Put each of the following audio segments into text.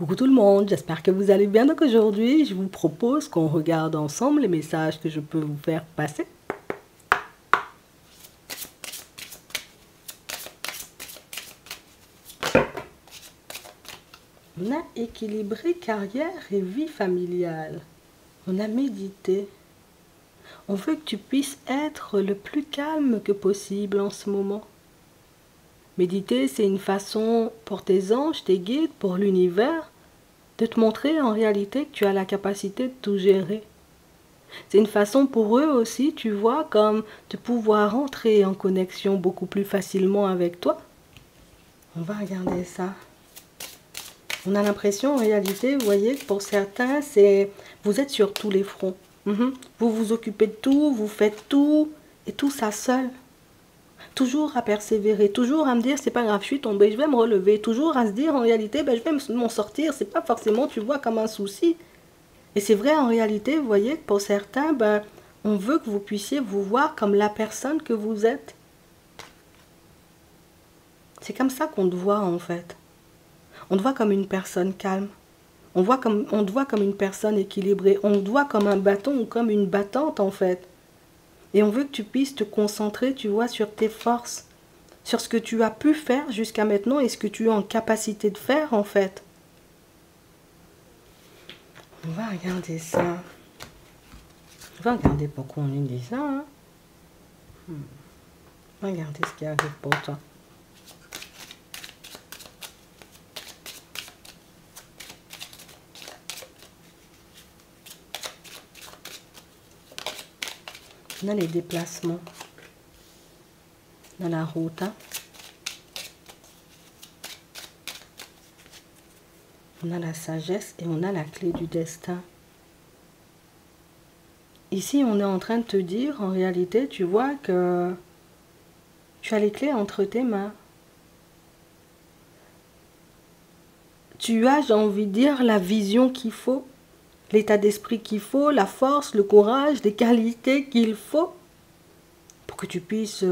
Coucou tout le monde, j'espère que vous allez bien. Donc aujourd'hui, je vous propose qu'on regarde ensemble les messages que je peux vous faire passer. On a équilibré carrière et vie familiale. On a médité. On veut que tu puisses être le plus calme que possible en ce moment. Méditer, c'est une façon pour tes anges, tes guides, pour l'univers, de te montrer en réalité que tu as la capacité de tout gérer. C'est une façon pour eux aussi, tu vois, comme de pouvoir entrer en connexion beaucoup plus facilement avec toi. On va regarder ça. On a l'impression en réalité, vous voyez, que pour certains, c'est vous êtes sur tous les fronts. Vous vous occupez de tout, vous faites tout, et tout ça seul. Toujours à persévérer, toujours à me dire, c'est pas grave, je suis tombée, je vais me relever. Toujours à se dire, en réalité, ben, je vais m'en sortir. C'est pas forcément, tu vois, comme un souci. Et c'est vrai, en réalité, vous voyez, que pour certains, ben, on veut que vous puissiez vous voir comme la personne que vous êtes. C'est comme ça qu'on te voit, en fait. On te voit comme une personne calme. On te voit comme une personne équilibrée. On te voit comme un bâton ou comme une battante, en fait. Et on veut que tu puisses te concentrer, tu vois, sur tes forces. Sur ce que tu as pu faire jusqu'à maintenant et ce que tu es en capacité de faire, en fait. On va regarder ça. On va regarder pourquoi on nous dit ça. Hein. On va regarder ce qui arrive pour toi. On a les déplacements. On a la route. Hein. On a la sagesse et on a la clé du destin. Ici, on est en train de te dire, en réalité, tu vois que tu as les clés entre tes mains. Tu as, j'ai envie de dire, la vision qu'il faut, l'état d'esprit qu'il faut, la force, le courage, les qualités qu'il faut pour que tu puisses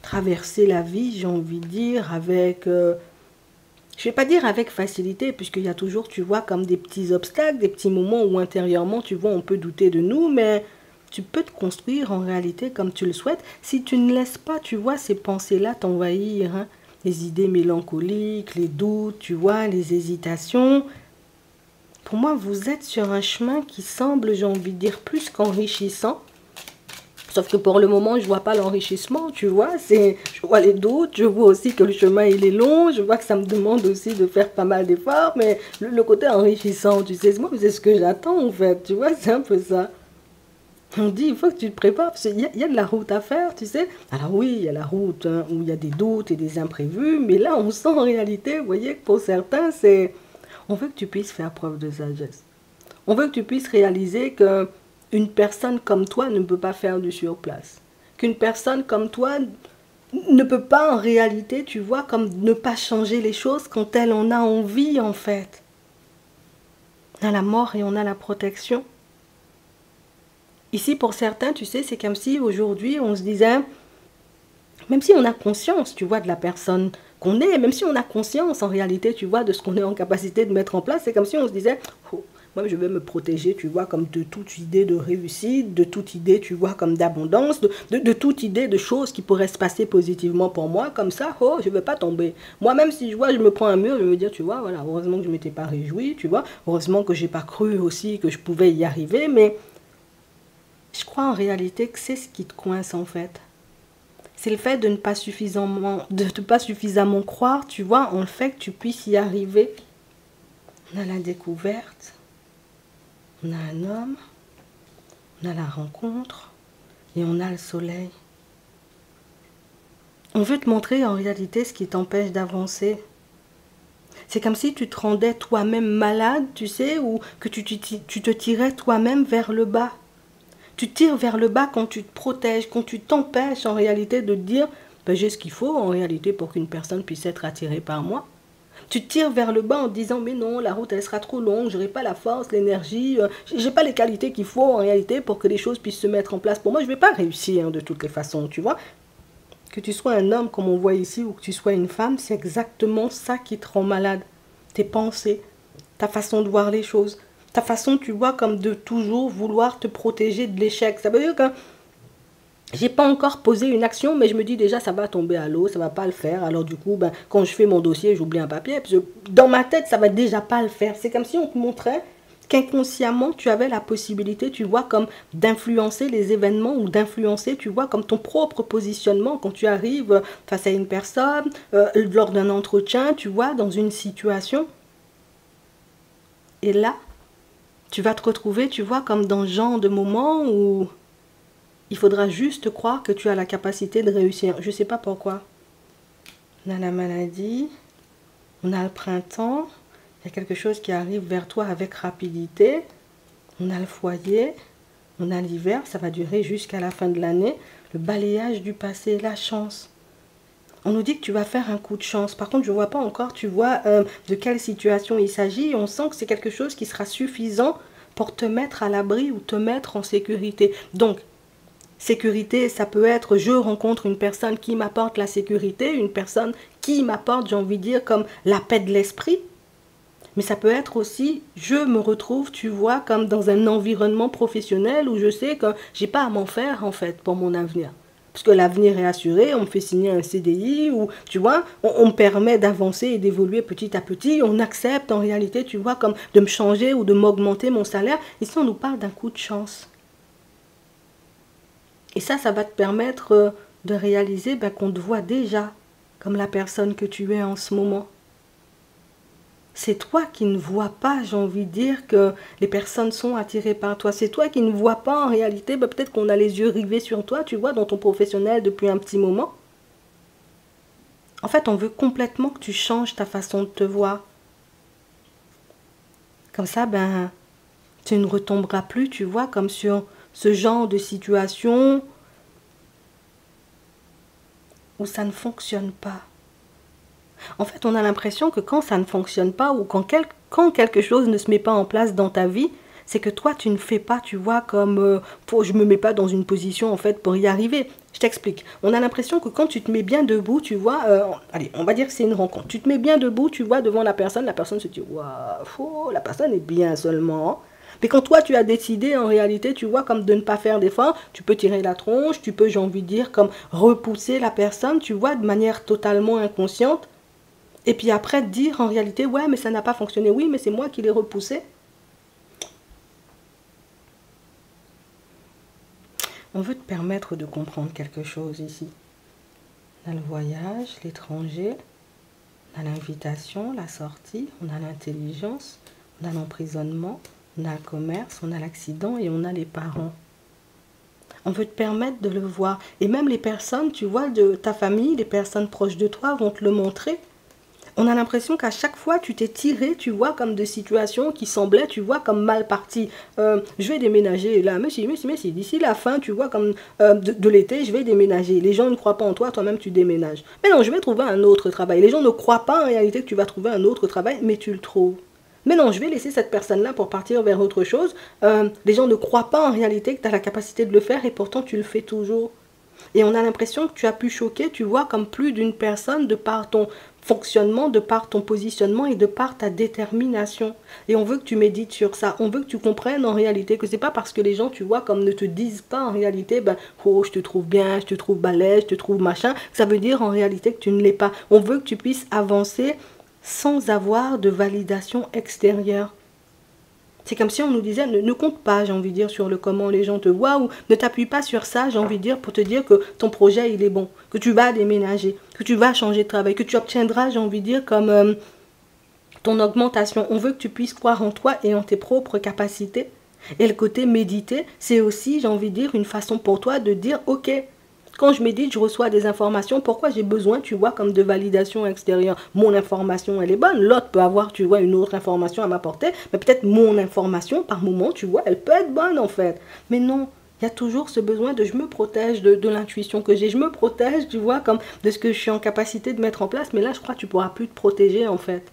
traverser la vie, j'ai envie de dire, avec... je ne vais pas dire avec facilité, puisqu'il y a toujours, tu vois, comme des petits obstacles, des petits moments où intérieurement, tu vois, on peut douter de nous, mais tu peux te construire en réalité comme tu le souhaites, si tu ne laisses pas, tu vois, ces pensées-là t'envahir, hein, les idées mélancoliques, les doutes, tu vois, les hésitations. Pour moi, vous êtes sur un chemin qui semble, j'ai envie de dire, plus qu'enrichissant. Sauf que pour le moment, je ne vois pas l'enrichissement, tu vois. Je vois les doutes, je vois aussi que le chemin, il est long. Je vois que ça me demande aussi de faire pas mal d'efforts. Mais le côté enrichissant, tu sais, moi, c'est ce que j'attends, en fait. Tu vois, c'est un peu ça. On dit, il faut que tu te prépares, parce qu'il y a de la route à faire, tu sais. Alors oui, il y a la route hein, où il y a des doutes et des imprévus. Mais là, on sent en réalité, vous voyez, que pour certains, c'est... On veut que tu puisses faire preuve de sagesse. On veut que tu puisses réaliser que une personne comme toi ne peut pas faire du surplace. Qu'une personne comme toi ne peut pas en réalité, tu vois, comme ne pas changer les choses quand elle en a envie en fait. On a la mort et on a la protection. Ici pour certains, tu sais, c'est comme si aujourd'hui on se disait, même si on a conscience, tu vois, de la personne qu'on est, même si on a conscience en réalité, tu vois, de ce qu'on est en capacité de mettre en place, c'est comme si on se disait, oh, moi, je vais me protéger, tu vois, comme de toute idée de réussite, de toute idée, tu vois, comme d'abondance, de toute idée de choses qui pourraient se passer positivement pour moi. Comme ça, oh, je ne vais pas tomber. Moi, même si, je vois, je me prends un mur, je vais me dire, tu vois, voilà, heureusement que je ne m'étais pas réjoui, tu vois. Heureusement que je n'ai pas cru aussi que je pouvais y arriver. Mais je crois en réalité que c'est ce qui te coince, en fait. C'est le fait de ne pas suffisamment croire, tu vois, en le fait que tu puisses y arriver. On a la découverte. On a un homme, on a la rencontre et on a le soleil. On veut te montrer en réalité ce qui t'empêche d'avancer. C'est comme si tu te rendais toi-même malade, tu sais, ou que tu te tirais toi-même vers le bas. Tu te tires vers le bas quand tu te protèges, quand tu t'empêches en réalité de te dire ben, j'ai ce qu'il faut en réalité pour qu'une personne puisse être attirée par moi. Tu te tires vers le bas en te disant mais non, la route elle sera trop longue, j'aurai pas la force, l'énergie, j'ai pas les qualités qu'il faut en réalité pour que les choses puissent se mettre en place. Pour moi, je vais pas réussir hein, de toutes les façons, tu vois. Que tu sois un homme comme on voit ici ou que tu sois une femme, c'est exactement ça qui te rend malade. Tes pensées, ta façon de voir les choses, ta façon, tu vois, comme de toujours vouloir te protéger de l'échec. Ça veut dire que j'ai pas encore posé une action, mais je me dis déjà ça va tomber à l'eau, ça va pas le faire. Alors du coup, ben, quand je fais mon dossier, j'oublie un papier. Parce que dans ma tête, ça va déjà pas le faire. C'est comme si on te montrait qu'inconsciemment, tu avais la possibilité, tu vois, comme d'influencer les événements ou d'influencer, tu vois, comme ton propre positionnement quand tu arrives face à une personne, lors d'un entretien, tu vois, dans une situation. Et là, tu vas te retrouver, tu vois, comme dans ce genre de moment où il faudra juste croire que tu as la capacité de réussir. Je ne sais pas pourquoi. On a la maladie, on a le printemps, il y a quelque chose qui arrive vers toi avec rapidité. On a le foyer, on a l'hiver, ça va durer jusqu'à la fin de l'année. Le balayage du passé, la chance. On nous dit que tu vas faire un coup de chance. Par contre, je ne vois pas encore, tu vois, de quelle situation il s'agit. On sent que c'est quelque chose qui sera suffisant pour te mettre à l'abri ou te mettre en sécurité. Donc, sécurité, ça peut être je rencontre une personne qui m'apporte la sécurité, une personne qui m'apporte, j'ai envie de dire, comme la paix de l'esprit. Mais ça peut être aussi je me retrouve, tu vois, comme dans un environnement professionnel où je sais que j'ai pas à m'en faire, en fait, pour mon avenir. Parce que l'avenir est assuré, on me fait signer un CDI, ou, tu vois, on me permet d'avancer et d'évoluer petit à petit. On accepte, en réalité, tu vois, comme de me changer ou de m'augmenter mon salaire. Ici, on nous parle d'un coup de chance. Et ça va te permettre de réaliser qu'on te voit déjà comme la personne que tu es en ce moment. C'est toi qui ne vois pas, j'ai envie de dire, que les personnes sont attirées par toi. C'est toi qui ne vois pas en réalité, peut-être qu'on a les yeux rivés sur toi, tu vois, dans ton professionnel depuis un petit moment. En fait, on veut complètement que tu changes ta façon de te voir. Comme ça, tu ne retomberas plus, tu vois, comme sur ce genre de situation où ça ne fonctionne pas. En fait, on a l'impression que quand ça ne fonctionne pas ou quand quelque chose ne se met pas en place dans ta vie, c'est que toi, tu ne fais pas, tu vois, comme je me mets pas dans une position, en fait, pour y arriver. Je t'explique. On a l'impression que quand tu te mets bien debout, tu vois, allez, on va dire que c'est une rencontre. Tu te mets bien debout, tu vois, devant la personne se dit, waouh, la personne est bien seulement. Mais quand toi, tu as décidé, en réalité, tu vois, comme de ne pas faire d'efforts, tu peux tirer la tronche, tu peux, j'ai envie de dire, comme repousser la personne, tu vois, de manière totalement inconsciente. Et puis après, dire en réalité, ouais, mais ça n'a pas fonctionné. Oui, mais c'est moi qui l'ai repoussé. On veut te permettre de comprendre quelque chose ici. On a le voyage, l'étranger, on a l'invitation, la sortie, on a l'intelligence, on a l'emprisonnement, on a le commerce, on a l'accident et on a les parents. On veut te permettre de le voir. Et même les personnes, tu vois, de ta famille, les personnes proches de toi vont te le montrer. On a l'impression qu'à chaque fois, tu t'es tiré, tu vois, comme de situations qui semblaient, tu vois, comme mal parties. Je vais déménager là, mais si, d'ici la fin, tu vois, comme de l'été, je vais déménager. Les gens ne croient pas en toi, toi-même, tu déménages. Mais non, je vais trouver un autre travail. Les gens ne croient pas en réalité que tu vas trouver un autre travail, mais tu le trouves. Mais non, je vais laisser cette personne-là pour partir vers autre chose. Les gens ne croient pas en réalité que tu as la capacité de le faire et pourtant tu le fais toujours. Et on a l'impression que tu as pu choquer, tu vois, comme plus d'une personne de par ton fonctionnement, de par ton positionnement et de par ta détermination. Et on veut que tu médites sur ça. On veut que tu comprennes en réalité que c'est pas parce que les gens, tu vois, comme ne te disent pas en réalité, oh, je te trouve bien, je te trouve balèze, je te trouve machin. Ça veut dire en réalité que tu ne l'es pas. On veut que tu puisses avancer sans avoir de validation extérieure. C'est comme si on nous disait, ne compte pas, j'ai envie de dire, sur le comment les gens te voient, ou ne t'appuie pas sur ça, j'ai envie de dire, pour te dire que ton projet, il est bon, que tu vas déménager, que tu vas changer de travail, que tu obtiendras, j'ai envie de dire, comme ton augmentation. On veut que tu puisses croire en toi et en tes propres capacités. Et le côté méditer, c'est aussi, j'ai envie de dire, une façon pour toi de dire, ok, quand je médite, je reçois des informations. Pourquoi j'ai besoin, tu vois, comme de validation extérieure? Mon information, elle est bonne. L'autre peut avoir, tu vois, une autre information à m'apporter. Mais peut-être mon information, par moment, tu vois, elle peut être bonne, en fait. Mais non, il y a toujours ce besoin de je me protège de l'intuition que j'ai. Je me protège, tu vois, comme de ce que je suis en capacité de mettre en place. Mais là, je crois que tu ne pourras plus te protéger, en fait.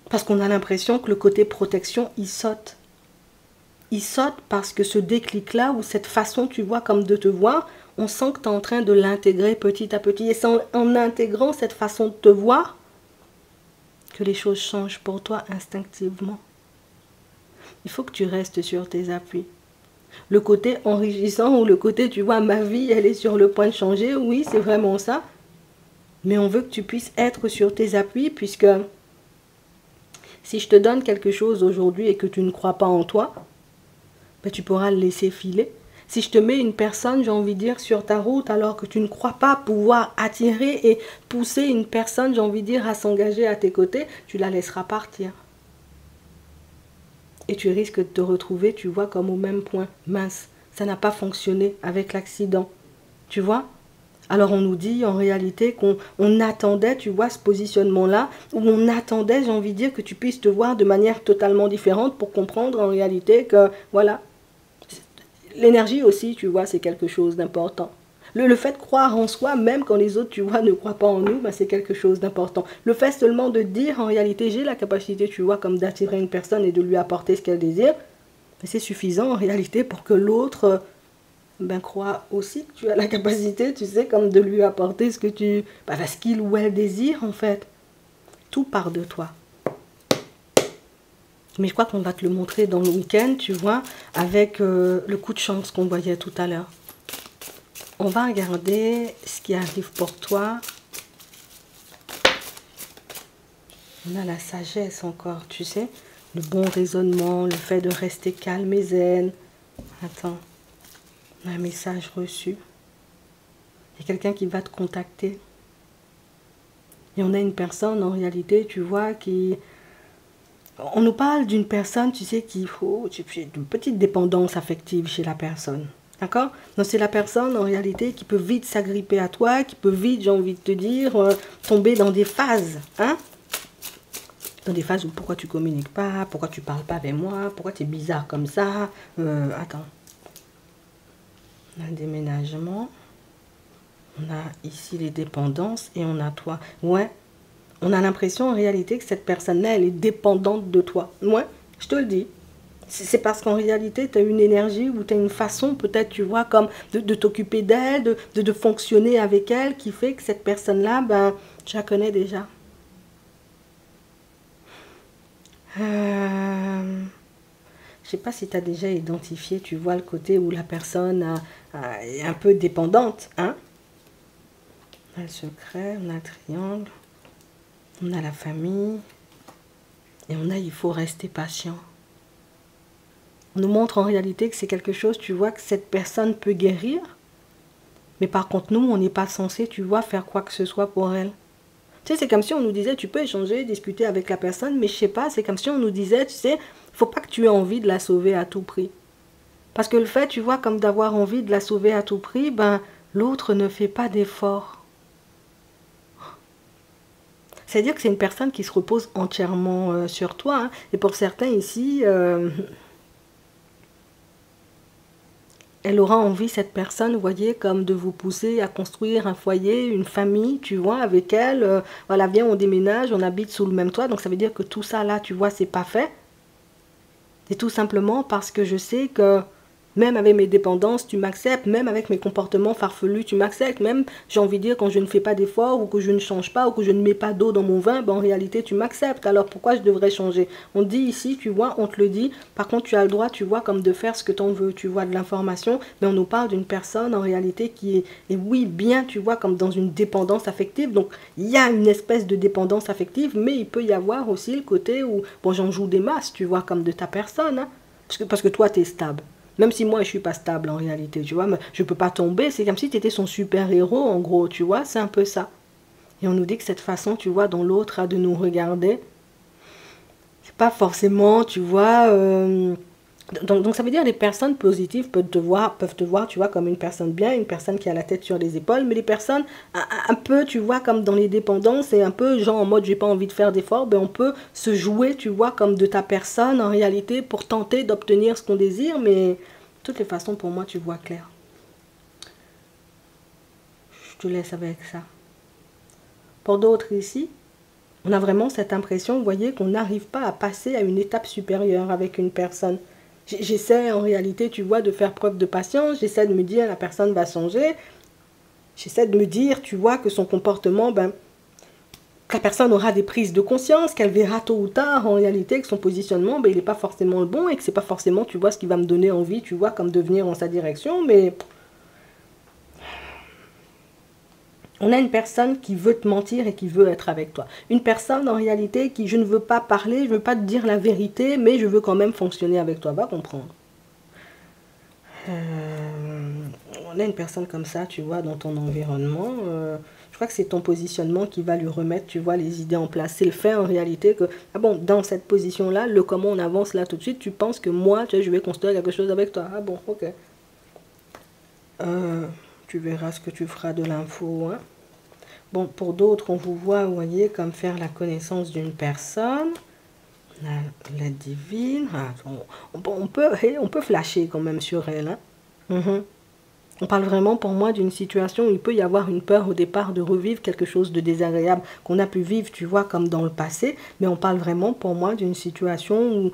Parce qu'on a l'impression que le côté protection, il saute. Il saute parce que ce déclic-là, ou cette façon, tu vois, comme de te voir, on sent que tu es en train de l'intégrer petit à petit. Et c'est en intégrant cette façon de te voir que les choses changent pour toi instinctivement. Il faut que tu restes sur tes appuis. Le côté enrichissant ou le côté, tu vois, ma vie, elle est sur le point de changer, oui, c'est vraiment ça. Mais on veut que tu puisses être sur tes appuis, puisque si je te donne quelque chose aujourd'hui et que tu ne crois pas en toi, ben tu pourras le laisser filer. Si je te mets une personne, j'ai envie de dire, sur ta route, alors que tu ne crois pas pouvoir attirer et pousser une personne, j'ai envie de dire, à s'engager à tes côtés, tu la laisseras partir. Et tu risques de te retrouver, tu vois, comme au même point. Mince, ça n'a pas fonctionné avec l'accident. Tu vois? Alors on nous dit en réalité qu'on attendait, tu vois, ce positionnement-là, où on attendait, j'ai envie de dire, que tu puisses te voir de manière totalement différente pour comprendre en réalité que, voilà, l'énergie aussi, tu vois, c'est quelque chose d'important. Le fait de croire en soi, même quand les autres, tu vois, ne croient pas en nous, ben c'est quelque chose d'important. Le fait seulement de dire, en réalité, j'ai la capacité, tu vois, comme d'attirer une personne et de lui apporter ce qu'elle désire, ben c'est suffisant en réalité pour que l'autre ben, croit aussi que tu as la capacité, tu sais, comme de lui apporter ce que tu... Ben, ce qu'il ou elle désire, en fait. Tout part de toi. Mais je crois qu'on va te le montrer dans le week-end, tu vois, avec le coup de chance qu'on voyait tout à l'heure. On va regarder ce qui arrive pour toi. On a la sagesse encore, tu sais. Le bon raisonnement, le fait de rester calme et zen. Attends, on a un message reçu. Il y a quelqu'un qui va te contacter. Et on a une personne, en réalité, tu vois, qui... On nous parle d'une personne, tu sais, qui faut une petite dépendance affective chez la personne. D'accord? Donc c'est la personne, en réalité, qui peut vite s'agripper à toi, qui peut vite, j'ai envie de te dire, tomber dans des phases. Hein? Dans des phases où pourquoi tu communiques pas, pourquoi tu parles pas avec moi, pourquoi tu es bizarre comme ça. Attends. On a un déménagement. On a ici les dépendances et on a toi. Ouais. On a l'impression en réalité que cette personne-là, elle est dépendante de toi. Ouais, je te le dis. C'est parce qu'en réalité, tu as une énergie ou tu as une façon, peut-être, tu vois, comme de t'occuper d'elle, de fonctionner avec elle, qui fait que cette personne-là, ben, je la connais déjà. Je sais pas si tu as déjà identifié, tu vois, le côté où la personne est un peu dépendante. Hein? On a le secret, on a le triangle. On a la famille et on a il faut rester patient. On nous montre en réalité que c'est quelque chose, tu vois, que cette personne peut guérir. Mais par contre, nous, on n'est pas censé, tu vois, faire quoi que ce soit pour elle. Tu sais, c'est comme si on nous disait, tu peux échanger, discuter avec la personne, mais je sais pas, c'est comme si on nous disait, tu sais, faut pas que tu aies envie de la sauver à tout prix. Parce que le fait, tu vois, comme d'avoir envie de la sauver à tout prix, ben, l'autre ne fait pas d'effort. C'est-à-dire que c'est une personne qui se repose entièrement sur toi. Hein. Et pour certains ici, elle aura envie, cette personne, vous voyez, comme de vous pousser à construire un foyer, une famille, tu vois, avec elle. Voilà, viens, on déménage, on habite sous le même toit. Donc ça veut dire que tout ça, là, tu vois, c'est pas fait. Et tout simplement parce que je sais que même avec mes dépendances, tu m'acceptes, même avec mes comportements farfelus, tu m'acceptes, même, j'ai envie de dire, quand je ne fais pas d'efforts, ou que je ne change pas, ou que je ne mets pas d'eau dans mon vin, ben en réalité, tu m'acceptes. Alors pourquoi je devrais changer? On dit ici, tu vois, on te le dit, par contre, tu as le droit, tu vois, comme de faire ce que tu en veux, tu vois, de l'information, mais on nous parle d'une personne, en réalité, qui est, et oui, bien, tu vois, comme dans une dépendance affective, donc il y a une espèce de dépendance affective, mais il peut y avoir aussi le côté où, bon, j'en joue des masses, tu vois, comme de ta personne, hein, parce que toi, tu es stable. Même si moi, je suis pas stable en réalité, tu vois. Mais je peux pas tomber. C'est comme si tu étais son super-héros, en gros, tu vois. C'est un peu ça. Et on nous dit que cette façon, tu vois, dont l'autre a de nous regarder, c'est pas forcément, tu vois... Donc ça veut dire que les personnes positives peuvent te voir, tu vois, comme une personne bien, une personne qui a la tête sur les épaules. Mais les personnes un peu, tu vois, comme dans les dépendances, et un peu genre en mode j'ai pas envie de faire d'efforts, ben on peut se jouer, tu vois, comme de ta personne en réalité pour tenter d'obtenir ce qu'on désire. Mais de toutes les façons, pour moi, tu vois clair. Je te laisse avec ça. Pour d'autres ici, on a vraiment cette impression, vous voyez, qu'on n'arrive pas à passer à une étape supérieure avec une personne. J'essaie en réalité, tu vois, de faire preuve de patience. J'essaie de me dire, la personne va changer. J'essaie de me dire, tu vois, que son comportement, ben, la personne aura des prises de conscience, qu'elle verra tôt ou tard en réalité que son positionnement, ben, il n'est pas forcément le bon et que c'est pas forcément, tu vois, ce qui va me donner envie, tu vois, comme de venir en sa direction. Mais on a une personne qui veut te mentir et qui veut être avec toi. Une personne en réalité qui, je ne veux pas parler, je ne veux pas te dire la vérité, mais je veux quand même fonctionner avec toi. Va comprendre. On a une personne comme ça, tu vois, dans ton environnement. Je crois que c'est ton positionnement qui va lui remettre, tu vois, les idées en place. C'est le fait en réalité que, ah bon, dans cette position-là, le comment on avance là tout de suite, tu penses que moi, tu vois, je vais construire quelque chose avec toi. Ah bon, ok. Tu verras ce que tu feras de l'info, hein. Bon, pour d'autres, on vous voit, vous voyez, comme faire la connaissance d'une personne. La divine. Ah, on peut flasher quand même sur elle, hein. On parle vraiment pour moi d'une situation où il peut y avoir une peur au départ de revivre quelque chose de désagréable qu'on a pu vivre, tu vois, comme dans le passé. Mais on parle vraiment pour moi d'une situation où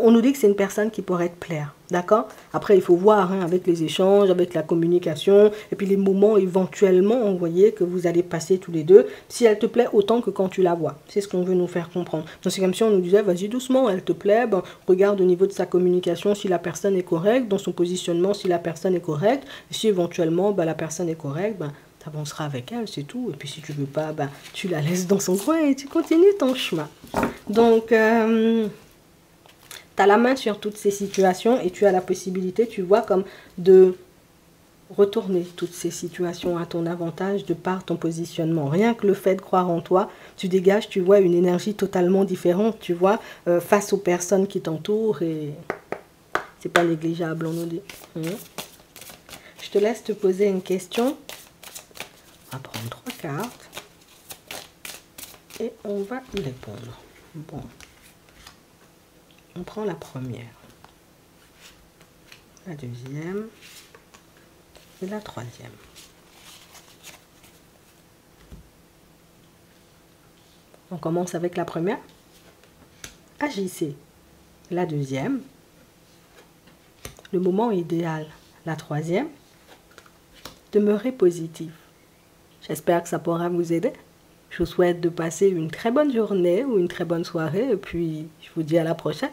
on nous dit que c'est une personne qui pourrait te plaire. D'accord? Après, il faut voir hein, avec les échanges, avec la communication, et puis les moments éventuellement, vous voyez, que vous allez passer tous les deux, si elle te plaît autant que quand tu la vois. C'est ce qu'on veut nous faire comprendre. Donc c'est comme si on nous disait, vas-y doucement, elle te plaît, ben, regarde au niveau de sa communication si la personne est correcte, dans son positionnement si la personne est correcte, et si éventuellement ben, la personne est correcte, ben, tu avanceras avec elle, c'est tout. Et puis si tu veux pas, ben, tu la laisses dans son coin et tu continues ton chemin. Donc... tu as la main sur toutes ces situations et tu as la possibilité, tu vois, comme de retourner toutes ces situations à ton avantage de par ton positionnement. Rien que le fait de croire en toi, tu dégages, tu vois, une énergie totalement différente, tu vois, face aux personnes qui t'entourent et c'est pas négligeable, on nous dit. Je te laisse te poser une question. On va prendre 3 cartes et on va y répondre. Bon. On prend la première, la deuxième et la troisième. On commence avec la première. Agissez. La deuxième. Le moment idéal. La troisième. Demeurez positif. J'espère que ça pourra vous aider. Je vous souhaite de passer une très bonne journée ou une très bonne soirée et puis je vous dis à la prochaine.